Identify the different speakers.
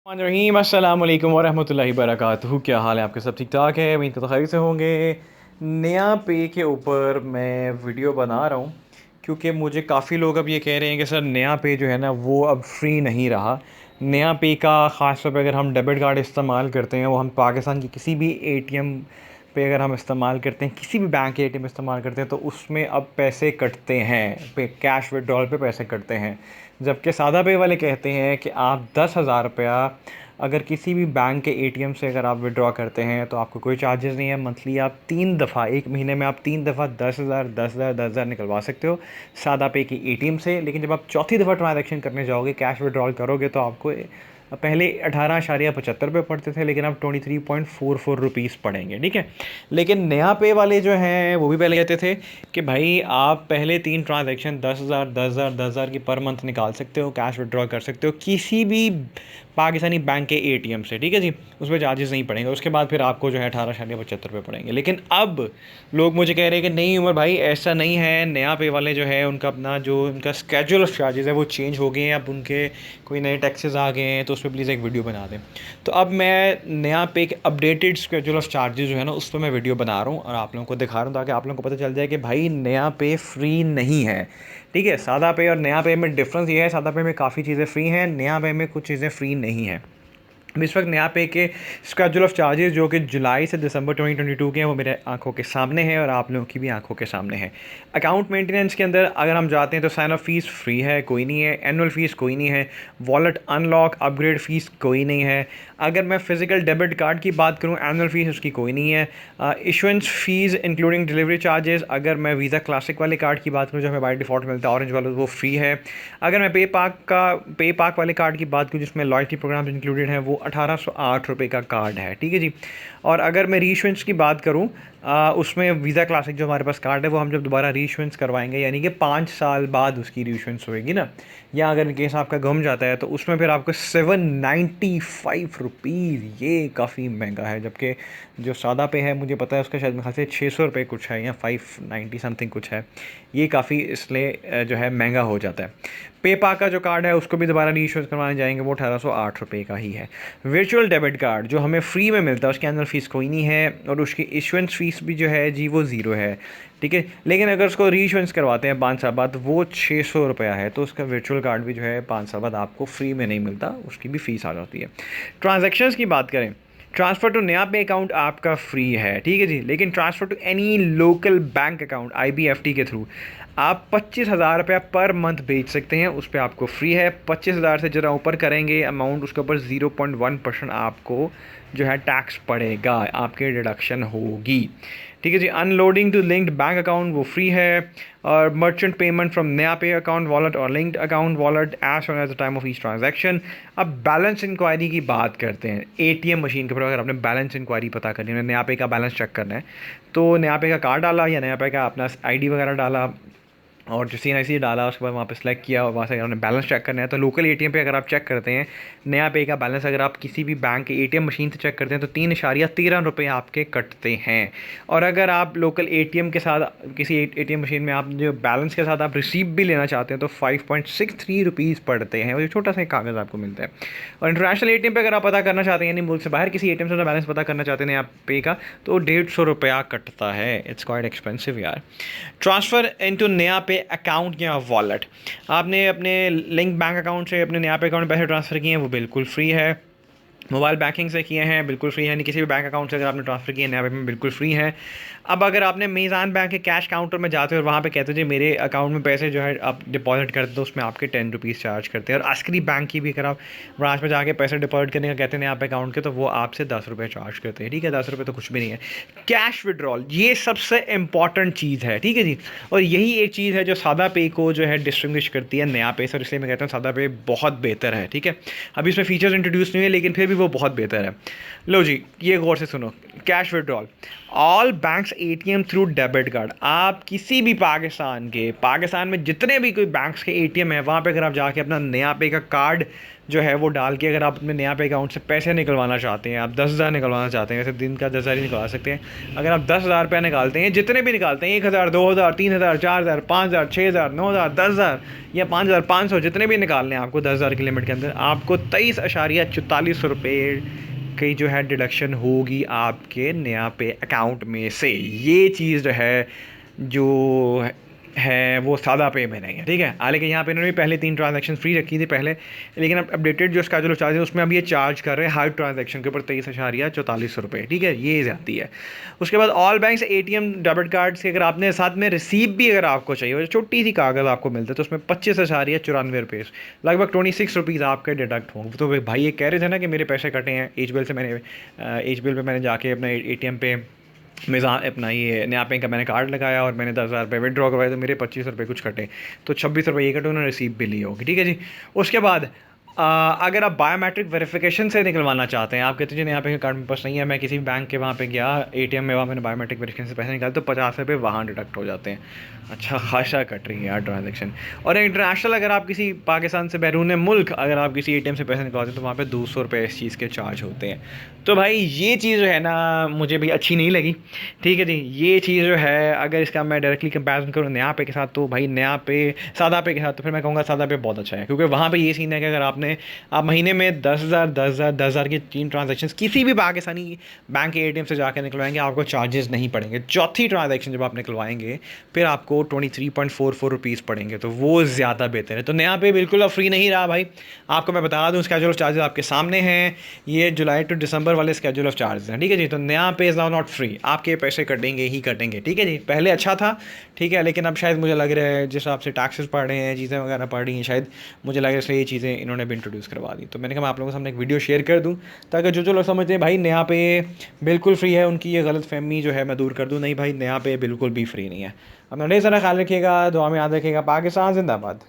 Speaker 1: रहीम अस्सलाम वालेकुम वरहमतुल्लाहि वबरकातुहू। क्या हाल है आपके? सब ठीक ठाक है? उम्मीद करता खैर से होंगे। नया पे के ऊपर मैं वीडियो बना रहा हूँ क्योंकि मुझे काफ़ी लोग अब ये कह रहे हैं कि सर नया पे जो है ना वो अब फ्री नहीं रहा। नया पे का ख़ास तौर पे अगर हम डेबिट कार्ड इस्तेमाल करते हैं, वो हम पाकिस्तान की किसी भी एटीएम पे अगर हम इस्तेमाल करते हैं, किसी भी बैंक के एटीएम इस्तेमाल करते हैं, तो उसमें अब पैसे कटते हैं, पे कैश विड्रॉल पे पैसे कटते हैं। जबकि सादा पे वाले कहते हैं कि आप 10,000 रुपया अगर किसी भी बैंक के एटीएम से अगर आप विड्रॉ करते हैं तो आपको कोई चार्जेस नहीं है। मंथली आप 3 दफ़ा, एक महीने में आप 3 दफ़ा 10,000 10,000 10,000 निकलवा सकते हो सादा पे की एटीएम से। लेकिन जब आप चौथी दफ़ा ट्रांजैक्शन करने जाओगे, कैश विड्रॉल करोगे, तो आपको पहले 18.75 पड़ते थे, लेकिन अब 23.44 पड़ेंगे। ठीक है। लेकिन नया पे वाले जो हैं वो भी पहले कहते थे कि भाई आप पहले 3 ट्रांजैक्शन 10,000 10,000 10,000 की पर मंथ निकाल सकते हो, कैश विड्रॉ कर सकते हो किसी भी पाकिस्तानी बैंक के एटीएम से। ठीक है जी। उसमें चार्जेस नहीं पड़ेंगे। उसके बाद फिर आपको जो है 18.75 पड़ेंगे। लेकिन अब लोग मुझे कह रहे हैं कि नहीं उमर भाई, ऐसा नहीं है। नया पे वाले जो है उनका अपना जो उनका स्केड्यूल ऑफ चार्जेस है वो चेंज हो गए हैं। अब उनके कोई नए टैक्सेस आ गए हैं, तो उस पर प्लीज़ एक वीडियो बना दें। तो अब मैं नया पे एक अपडेटेड स्केड्यूल ऑफ चार्जेस जो है ना उस पर मैं वीडियो बना रहा हूँ और आप लोगों को दिखा रहा हूँ, ताकि आप लोगों को पता चल जाए कि भाई नया पे फ्री नहीं है। ठीक है। सादा पे और नया पे में डिफरेंस ये है, सादा पे में काफ़ी चीज़ें फ्री हैं, नया पे में कुछ चीज़ें फ्री नहीं हैं। इस वक्त नया पे के स्केड्यूल ऑफ चार्जेस जो कि जुलाई से दिसंबर 2022 के हैं, वो मेरे आंखों के सामने है और आप लोगों की भी आंखों के सामने है। अकाउंट मेंटेनेंस के अंदर अगर हम जाते हैं तो साइन अप फीस फ्री है, कोई नहीं है। एनुअल फीस कोई नहीं है। वॉलेट अनलॉक अपग्रेड फ़ीस कोई नहीं है। अगर मैं फ़िज़िकल डेबिट कार्ड की बात करूँ, एनुअल फ़ीस उसकी कोई नहीं है। Issuance fees including delivery charges, अगर मैं वीज़ा क्लासिक वाले कार्ड की बात करूँ जो हमें बाय डिफ़ॉल्ट मिलता है ऑरेंज वाला, वो फ्री है। अगर मैं पे पाक वाले कार्ड की बात करूँ जिसमें लॉयल्टी प्रोग्राम इंक्लूडेड हैं, वो 1808 रुपये का कार्ड है। ठीक है जी। और अगर मैं रीइशुएंस की बात करूँ, उसमें वीज़ा क्लासिक जो हमारे पास कार्ड है वो हम जब दोबारा रीइशुएंस करवाएंगे, यानी कि 5 साल बाद उसकी रीइशुएंस होएगी ना, या अगर इन केस आपका गुम जाता है, तो उसमें फिर आपको 795 रुपीज़, ये काफ़ी महंगा है। जबकि जो सादा पे है मुझे पता है उसका शायद मेरे ख्याल से 600 रुपये कुछ है, या 590 समथिंग कुछ है। ये काफ़ी इसलिए जो है महंगा हो जाता है। पेपा का जो कार्ड है उसको भी दोबारा री इशू करवाने जाएंगे, वो 1808 रुपये का ही है। वर्चुअल डेबिट कार्ड जो हमें फ्री में मिलता है उसके अंदर फ़ीस कोई नहीं है, और उसकी इशुएंस फ़ीस भी जो है जी वो ज़ीरो है। ठीक है। लेकिन अगर उसको री इशुएंस करवाते हैं 5 साल बाद, वो 600 रुपया है, तो उसका वर्चुअल कार्ड भी जो है 5 साल बाद आपको फ्री में नहीं मिलता, उसकी भी फ़ीस आ जाती है। ट्रांजेक्शन्स की बात करें, ट्रांसफ़र टू नया पे अकाउंट आपका फ्री है। ठीक है जी। लेकिन transfer to any local bank account IBFT के थ्रू आप 25,000 रुपया पर मंथ भेज सकते हैं, उस पर आपको फ्री है। 25,000 से ज़रा ऊपर करेंगे अमाउंट, उसके ऊपर 0.1% आपको जो है टैक्स पड़ेगा, आपके डिडक्शन होगी। ठीक है जी। Unloading to linked bank account वो फ्री है। और merchant payment from Naya Pay account wallet और linked account wallet as soon as the time of each transaction. अब बैलेंस इंक्वायरी की बात करते हैं। एटीएम मशीन के ऊपर अगर आपने बैलेंस इंक्वायरी पता करनी है, नया पे का बैलेंस चेक करना है, तो नया पे का कार्ड डाला या नया पे का अपना ID वगैरह डाला और जो CNIC डाला, उसके बाद वहाँ पे सेलेक्ट किया, वहाँ से अगर आपने बैलेंस चेक करना है, तो लोकल एटीएम पे अगर आप चेक करते हैं नया पे का बैलेंस, अगर आप किसी भी बैंक के एटीएम मशीन से चेक करते हैं, तो 3.13 रुपये आपके कटते हैं। और अगर आप लोकल एटीएम के साथ किसी एटीएम मशीन में आप जो बैलेंस के साथ आप रिसीप भी लेना चाहते हैं, तो 5.63 रुपीज़ पड़ते हैं, और ये छोटा सा कागज़ आपको मिलता है। और इंटरनेशनल एटीएम पे अगर आप पता करना चाहते हैं, यानी मुल्क से बाहर किसी एटीएम से बैलेंस पता करना चाहते हैं नया पे का, तो 150 रुपया कटता है। इट्स क्वाइट एक्सपेंसिव यार। ट्रांसफ़र इनटू नया पे अकाउंट या वॉलेट, आपने अपने लिंक बैंक अकाउंट से अपने नया पे अकाउंट में पैसे ट्रांसफ़र किए हैं, वो बिल्कुल फ्री है। मोबाइल बैंकिंग से किए हैं, बिल्कुल फ्री है। नहीं, किसी भी बैंक अकाउंट से अगर आपने ट्रांसफ़र किए हैं नया पे में, बिल्कुल फ्री है। अब अगर आपने मीज़ान बैंक के कैश काउंटर में जाते हो और वहाँ पे कहते हो जी मेरे अकाउंट में पैसे जो है आप डिपॉजिट करते हो, उसमें आपके 10 रुपीज़ चार्ज करते हैं। और अस्करी बैंक की भी अगर आप ब्रांच में जाके पैसे डिपॉजिट करने का कहते हैं नया पे अकाउंट के, तो वो आपसे 10 रुपये चार्ज करते हैं। ठीक है। 10 रुपये तो कुछ भी नहीं है। कैश विड्रॉल ये सबसे इंपॉर्टेंट चीज़ है। ठीक है जी। और यही एक चीज़ है जो सादा पे को जो है डिस्टिंग्विश करती है नया पे से, और इसलिए मैं कहता हूँ सादा पे बहुत बेहतर है। ठीक है। अभी इसमें फीचर्स इंट्रोड्यूस नहीं है, लेकिन फिर भी वो बहुत बेहतर है। लो जी, ये गौर से सुनो। Cash withdrawal, all banks ATM through debit card, आप किसी भी पाकिस्तान में जितने भी कोई बैंक्स के एटीएम है, वहाँ पे अगर आप जाके अपना नया पे का कार्ड जो है वो डाल के अगर आप अपने नया पे अकाउंट से पैसे निकलवाना चाहते हैं, आप 10,000 निकलवाना चाहते हैं, वैसे दिन का 10,000 ही निकलवा सकते हैं। अगर आप 10,000 रुपया निकालते हैं, जितने भी निकालते हैं 1,000, 2,000, 3,000, 4,000, 5,000, 6,000, 9,000, 10,000 या 5,500, जितने भी निकालने हैं आपको 10,000 की लिमिट के अंदर, आपको 23.44 रुपये की जो है डिडक्शन होगी आपके नया पे अकाउंट में से। ये चीज़ जो है वो सादा पे में नहीं है, ठीक है। हालांकि यहाँ पे इन्होंने पहले 3 ट्रांजैक्शन फ्री रखी थी पहले, लेकिन अब अपडेटेड जो स्केड्यूल ऑफ चार्ज है उसमें अब ये चार्ज कर रहे हैं हर ट्रांजैक्शन के ऊपर 23.44 रुपये, ठीक है। ये जाती है। उसके बाद all banks ATM debit card से अगर आपने साथ में रिसीप भी अगर आपको चाहिए, छोटी सी कागज़ आपको मिलता है, तो उसमें 25.94 रुपये, लगभग 26 रुपीज़ आपके डिडक्ट होंगे। तो भाई ये कह रहे थे ना कि मेरे पैसे कटे हैं एच बिल से, मैंने एच बिल पर मैंने जाके अपना ATM पे मिज़ान अपना ये नया बैंक का मैंने कार्ड लगाया और मैंने 10,000 रुपये विड्रॉ करवाए, तो मेरे 25 रुपये कुछ कटे, तो 26 रुपये ये कटे, उन्होंने रिसीप भी ली होगी, ठीक है जी। उसके बाद अगर आप बायोमेट्रिक वेरिफिकेशन से निकलवाना चाहते हैं, आप कहते हैं यहाँ पे कार्ड मेरे पास नहीं है, मैं किसी भी बैंक के वहाँ पे गया ATM में, वहाँ मैंने बायोमेट्रिक वेरिफिकेशन से पैसे निकाले, तो 50 रुपये वहाँ डिडक्ट हो जाते हैं। अच्छा खासा कट रही है यार ट्रांजेक्शन। और इंटरनेशनल अगर आप किसी पाकिस्तान से बैरून मुल्क अगर आप किसी ATM से पैसे निकलवाते हैं, तो वहाँ पे 200 रुपये इस चीज़ के चार्ज होते हैं। तो भाई ये चीज़ जो है ना मुझे भी अच्छी नहीं लगी, ठीक है जी। ये चीज़ जो है अगर इसका मैं डायरेक्टली कंपेरिजन करूँ नया पे के साथ, तो भाई नया पे सादा पे के साथ, तो फिर मैं कहूँगा सादा पे बहुत अच्छा है, क्योंकि वहाँ पे ये सीन है कि अगर आप महीने में 10,000 की 3 ट्रांजैक्शंस किसी भी पाकिस्तानी बैंक के ATM से जाकर निकलवाएंगे, आपको चार्जेस नहीं पड़ेंगे। चौथी ट्रांजैक्शन जब आप निकलवाएंगे फिर आपको 23.44 रुपीज़ पड़ेंगे, तो वो ज़्यादा बेहतर है। तो नया पे बिल्कुल अब फ्री नहीं रहा भाई, आपको मैं बता दूँ स्केड्यूल ऑफ चार्जेस आपके सामने हैं, ये जुलाई टू दिसंबर वाले स्केड्यूल ऑफ चार्जेस हैं, ठीक है जी। तो नया पे इज़ नाउ नॉट फ्री, आपके पैसे कटेंगे ही कटेंगे, ठीक है जी। पहले अच्छा था, ठीक है, लेकिन अब शायद मुझे लग रहा है जिस हिसाब से टैक्सेस पड़ रहे हैं, चीज़ें वगैरह पड़ रही हैं, शायद मुझे लग रहा है इसलिए ये चीज़ें इन्होंने भी इंट्रोड्यूस करवा दी। तो मैंने कहा मैं आप लोगों के सामने एक वीडियो शेयर कर दूँ, ताकि जो लोग समझते हैं भाई नया पे बिल्कुल फ्री है, उनकी ये गलत फहमी जो है मैं दूर कर दूँ। नहीं भाई, नया पे बिल्कुल भी फ्री नहीं है। अपना ढेर सारा ख्याल रखिएगा, दुआ में याद रखिएगा। पाकिस्तान जिंदाबाद।